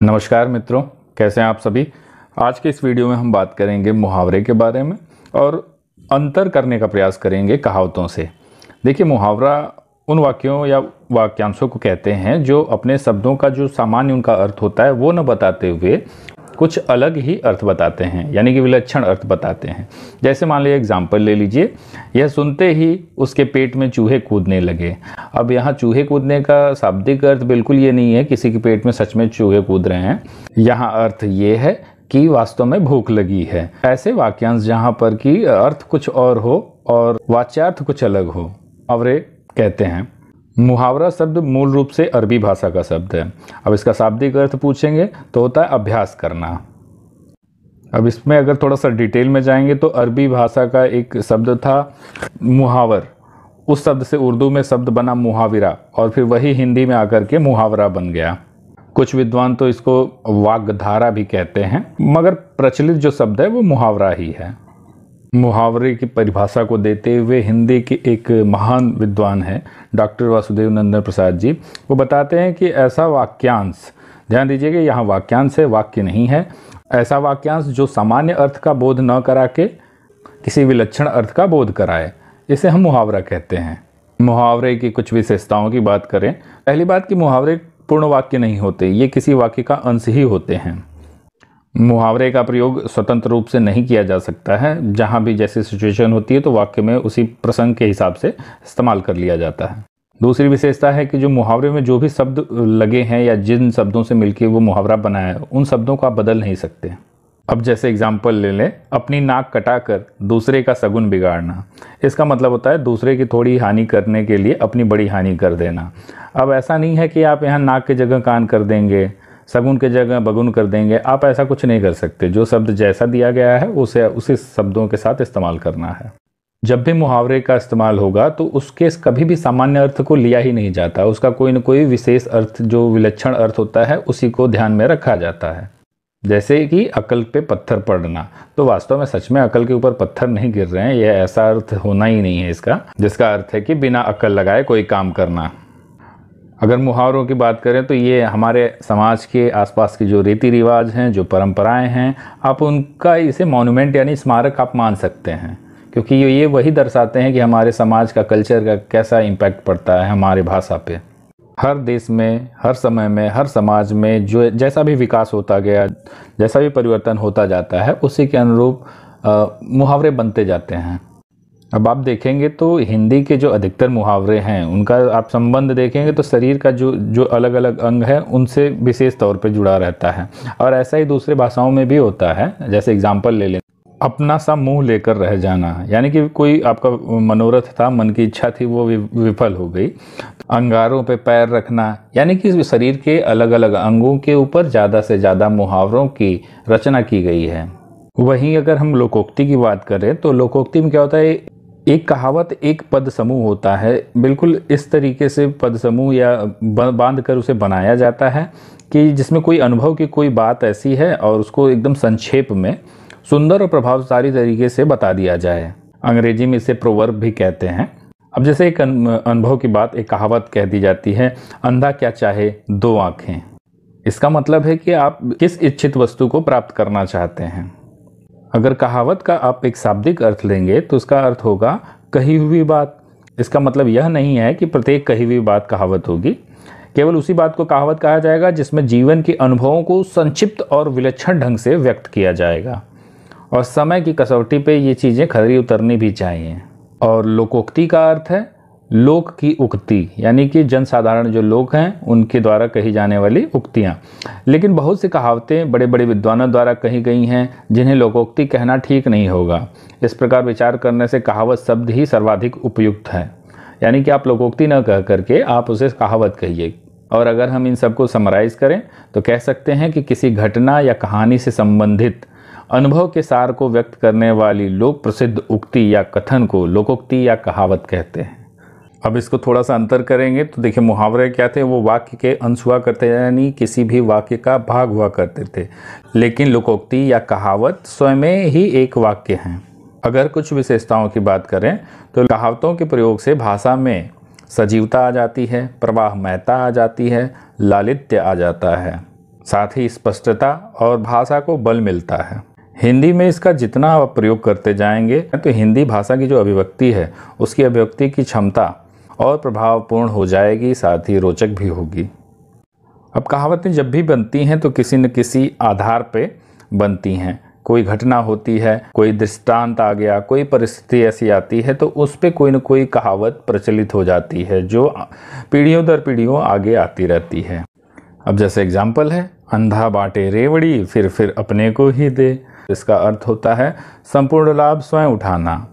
नमस्कार मित्रों, कैसे हैं आप सभी। आज के इस वीडियो में हम बात करेंगे मुहावरे के बारे में और अंतर करने का प्रयास करेंगे कहावतों से। देखिए, मुहावरा उन वाक्यों या वाक्यांशों को कहते हैं जो अपने शब्दों का जो सामान्य उनका अर्थ होता है वो न बताते हुए कुछ अलग ही अर्थ बताते हैं, यानी कि विलक्षण अर्थ बताते हैं। जैसे मान लीजिए, एग्जाम्पल ले लीजिए, यह सुनते ही उसके पेट में चूहे कूदने लगे। अब यहाँ चूहे कूदने का शाब्दिक अर्थ बिल्कुल ये नहीं है किसी के पेट में सच में चूहे कूद रहे हैं। यहाँ अर्थ ये है कि वास्तव में भूख लगी है। ऐसे वाक्यांश जहाँ पर कि अर्थ कुछ और हो और वाच्यार्थ कुछ अलग हो, मुहावरे कहते हैं। मुहावरा शब्द मूल रूप से अरबी भाषा का शब्द है। अब इसका शाब्दिक अर्थ पूछेंगे तो होता है अभ्यास करना। अब इसमें अगर थोड़ा सा डिटेल में जाएंगे तो अरबी भाषा का एक शब्द था मुहावर, उस शब्द से उर्दू में शब्द बना मुहाविरा और फिर वही हिंदी में आकर के मुहावरा बन गया। कुछ विद्वान तो इसको वाग्धारा भी कहते हैं, मगर प्रचलित जो शब्द है वो मुहावरा ही है। मुहावरे की परिभाषा को देते हुए हिंदी के एक महान विद्वान है डॉक्टर वासुदेव नंदन प्रसाद जी, वो बताते हैं कि ऐसा वाक्यांश, ध्यान दीजिएगा यहाँ वाक्यांश है, वाक्य नहीं है, ऐसा वाक्यांश जो सामान्य अर्थ का बोध न करा के किसी विलक्षण अर्थ का बोध कराए, इसे हम मुहावरा कहते हैं। मुहावरे की कुछ विशेषताओं की बात करें। पहली बात कि मुहावरे पूर्ण वाक्य नहीं होते, ये किसी वाक्य का अंश ही होते हैं। मुहावरे का प्रयोग स्वतंत्र रूप से नहीं किया जा सकता है, जहाँ भी जैसी सिचुएशन होती है तो वाक्य में उसी प्रसंग के हिसाब से इस्तेमाल कर लिया जाता है। दूसरी विशेषता है कि जो मुहावरे में जो भी शब्द लगे हैं या जिन शब्दों से मिलकर वो मुहावरा बना है, उन शब्दों को आप बदल नहीं सकते। अब जैसे एग्जाम्पल ले लें, अपनी नाक कटाकर दूसरे का शगुन बिगाड़ना। इसका मतलब होता है दूसरे की थोड़ी हानि करने के लिए अपनी बड़ी हानि कर देना। अब ऐसा नहीं है कि आप यहाँ नाक की जगह कान कर देंगे, शगुन के जगह बगुन कर देंगे, आप ऐसा कुछ नहीं कर सकते। जो शब्द जैसा दिया गया है उसे उसी शब्दों के साथ इस्तेमाल करना है। जब भी मुहावरे का इस्तेमाल होगा तो उसके कभी भी सामान्य अर्थ को लिया ही नहीं जाता, उसका कोई न कोई विशेष अर्थ जो विलक्षण अर्थ होता है उसी को ध्यान में रखा जाता है। जैसे कि अकल पे पत्थर पड़ना, तो वास्तव में सच में अकल के ऊपर पत्थर नहीं गिर रहे हैं, यह ऐसा अर्थ होना ही नहीं है इसका, जिसका अर्थ है कि बिना अकल लगाए कोई काम करना। अगर मुहावरों की बात करें तो ये हमारे समाज के आसपास के जो रीति रिवाज हैं, जो परंपराएं हैं, आप उनका इसे मॉन्यूमेंट यानी स्मारक आप मान सकते हैं, क्योंकि ये वही दर्शाते हैं कि हमारे समाज का कल्चर का कैसा इम्पैक्ट पड़ता है हमारे भाषा पे। हर देश में, हर समय में, हर समाज में जो जैसा भी विकास होता गया, जैसा भी परिवर्तन होता जाता है, उसी के अनुरूप मुहावरे बनते जाते हैं। अब आप देखेंगे तो हिंदी के जो अधिकतर मुहावरे हैं उनका आप संबंध देखेंगे तो शरीर का जो अलग अलग अंग है उनसे विशेष तौर पे जुड़ा रहता है, और ऐसा ही दूसरे भाषाओं में भी होता है। जैसे एग्जाम्पल ले लें, अपना सा मुंह लेकर रह जाना, यानी कि कोई आपका मनोरथ था, मन की इच्छा थी, वो विफल हो गई। अंगारों पे पैर रखना, यानी कि शरीर के अलग अलग अंगों के ऊपर ज़्यादा से ज़्यादा मुहावरों की रचना की गई है। वहीं अगर हम लोकोक्ति की बात करें तो लोकोक्ति में क्या होता है, एक कहावत एक पद समूह होता है। बिल्कुल इस तरीके से पद समूह या बांध कर उसे बनाया जाता है कि जिसमें कोई अनुभव की कोई बात ऐसी है और उसको एकदम संक्षेप में सुंदर और प्रभावशाली तरीके से बता दिया जाए। अंग्रेजी में इसे प्रोवर्ब भी कहते हैं। अब जैसे एक अनुभव की बात, एक कहावत कह दी जाती है, अंधा क्या चाहे दो आंखें। इसका मतलब है कि आप किस इच्छित वस्तु को प्राप्त करना चाहते हैं। अगर कहावत का आप एक शाब्दिक अर्थ लेंगे तो उसका अर्थ होगा कही हुई बात। इसका मतलब यह नहीं है कि प्रत्येक कही हुई बात कहावत होगी, केवल उसी बात को कहावत कहा जाएगा जिसमें जीवन के अनुभवों को संक्षिप्त और विलक्षण ढंग से व्यक्त किया जाएगा, और समय की कसौटी पे ये चीज़ें खरी उतरनी भी चाहिए। और लोकोक्ति का अर्थ है लोक की उक्ति, यानी कि जनसाधारण जो लोग हैं उनके द्वारा कही जाने वाली उक्तियाँ। लेकिन बहुत सी कहावतें बड़े बड़े विद्वानों द्वारा कही गई हैं जिन्हें लोकोक्ति कहना ठीक नहीं होगा। इस प्रकार विचार करने से कहावत शब्द ही सर्वाधिक उपयुक्त है, यानी कि आप लोकोक्ति न कह करके आप उसे कहावत कहिए। और अगर हम इन सबको समराइज़ करें तो कह सकते हैं कि किसी घटना या कहानी से संबंधित अनुभव के सार को व्यक्त करने वाली लोक प्रसिद्ध उक्ति या कथन को लोकोक्ति या कहावत कहते हैं। अब इसको थोड़ा सा अंतर करेंगे तो देखिए, मुहावरे क्या थे, वो वाक्य के अंश हुआ करते हैं, यानी किसी भी वाक्य का भाग हुआ करते थे। लेकिन लोकोक्ति या कहावत स्वयं ही एक वाक्य हैं। अगर कुछ विशेषताओं की बात करें तो कहावतों के प्रयोग से भाषा में सजीवता आ जाती है, प्रवाहमयता आ जाती है, लालित्य आ जाता है। साथ ही स्पष्टता और भाषा को बल मिलता है। हिंदी में इसका जितना आप प्रयोग करते जाएंगे तो हिंदी भाषा की जो अभिव्यक्ति है उसकी अभिव्यक्ति की क्षमता और प्रभावपूर्ण हो जाएगी, साथ ही रोचक भी होगी। अब कहावतें जब भी बनती हैं तो किसी न किसी आधार पे बनती हैं। कोई घटना होती है, कोई दृष्टांत आ गया, कोई परिस्थिति ऐसी आती है तो उस पे कोई न कोई कहावत प्रचलित हो जाती है जो पीढ़ियों दर पीढ़ियों आगे आती रहती है। अब जैसे एग्जाम्पल है, अंधा बांटे रेवड़ी फिर अपने को ही दे। इसका अर्थ होता है संपूर्ण लाभ स्वयं उठाना।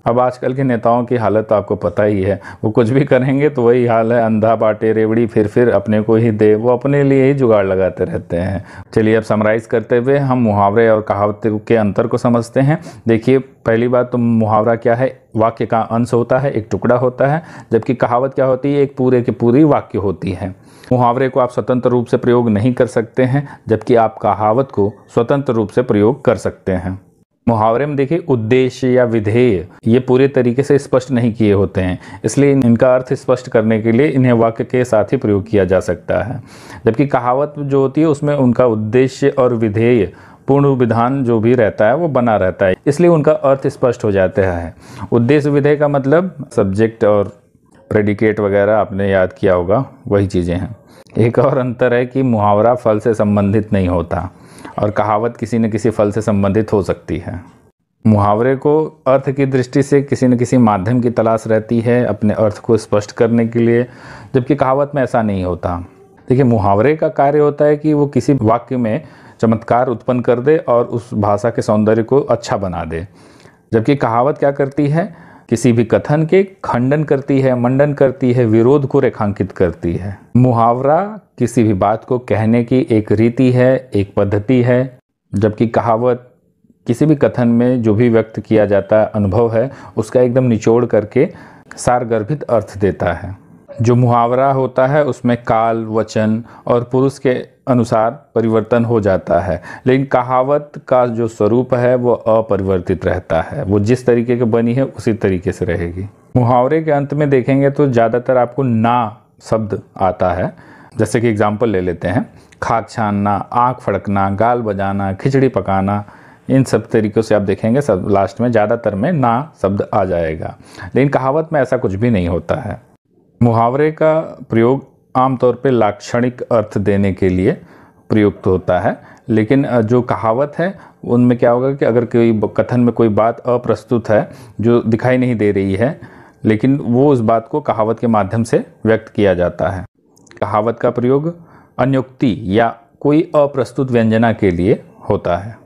अब आजकल के नेताओं की हालत तो आपको पता ही है, वो कुछ भी करेंगे तो वही हाल है, अंधा बांटे रेवड़ी फिर अपने को ही दे। वो अपने लिए ही जुगाड़ लगाते रहते हैं। चलिए अब समराइज़ करते हुए हम मुहावरे और कहावतों के अंतर को समझते हैं। देखिए, पहली बात तो मुहावरा क्या है, वाक्य का अंश होता है, एक टुकड़ा होता है, जबकि कहावत क्या होती है, एक पूरे की पूरी वाक्य होती है। मुहावरे को आप स्वतंत्र रूप से प्रयोग नहीं कर सकते हैं, जबकि आप कहावत को स्वतंत्र रूप से प्रयोग कर सकते हैं। मुहावरे में देखिए उद्देश्य या विधेय ये पूरे तरीके से स्पष्ट नहीं किए होते हैं, इसलिए इनका अर्थ स्पष्ट करने के लिए इन्हें वाक्य के साथ ही प्रयोग किया जा सकता है। जबकि कहावत जो होती है उसमें उनका उद्देश्य और विधेय पूर्ण विधान जो भी रहता है वो बना रहता है, इसलिए उनका अर्थ स्पष्ट हो जाता है। उद्देश्य विधेय का मतलब सब्जेक्ट और प्रेडिकेट वगैरह आपने याद किया होगा, वही चीज़ें हैं। एक और अंतर है कि मुहावरा फल से संबंधित नहीं होता और कहावत किसी न किसी फल से संबंधित हो सकती है। मुहावरे को अर्थ की दृष्टि से किसी न किसी माध्यम की तलाश रहती है अपने अर्थ को स्पष्ट करने के लिए, जबकि कहावत में ऐसा नहीं होता। देखिए, मुहावरे का कार्य होता है कि वो किसी वाक्य में चमत्कार उत्पन्न कर दे और उस भाषा के सौंदर्य को अच्छा बना दे, जबकि कहावत क्या करती है, किसी भी कथन के खंडन करती है, मंडन करती है, विरोध को रेखांकित करती है। मुहावरा किसी भी बात को कहने की एक रीति है, एक पद्धति है, जबकि कहावत किसी भी कथन में जो भी व्यक्त किया जाता अनुभव है उसका एकदम निचोड़ करके सारगर्भित अर्थ देता है। जो मुहावरा होता है उसमें काल, वचन और पुरुष के अनुसार परिवर्तन हो जाता है, लेकिन कहावत का जो स्वरूप है वो अपरिवर्तित रहता है, वो जिस तरीके की बनी है उसी तरीके से रहेगी। मुहावरे के अंत में देखेंगे तो ज़्यादातर आपको ना शब्द आता है। जैसे कि एग्जाम्पल ले लेते हैं, खाद छानना, आँख फड़कना, गाल बजाना, खिचड़ी पकाना, इन सब तरीक़ों से आप देखेंगे सब लास्ट में ज़्यादातर में ना शब्द आ जाएगा, लेकिन कहावत में ऐसा कुछ भी नहीं होता है। मुहावरे का प्रयोग आमतौर पे लाक्षणिक अर्थ देने के लिए प्रयुक्त होता है, लेकिन जो कहावत है उनमें क्या होगा कि अगर कोई कथन में कोई बात अप्रस्तुत है जो दिखाई नहीं दे रही है, लेकिन वो उस बात को कहावत के माध्यम से व्यक्त किया जाता है। कहावत का प्रयोग अन्योक्ति या कोई अप्रस्तुत व्यंजना के लिए होता है।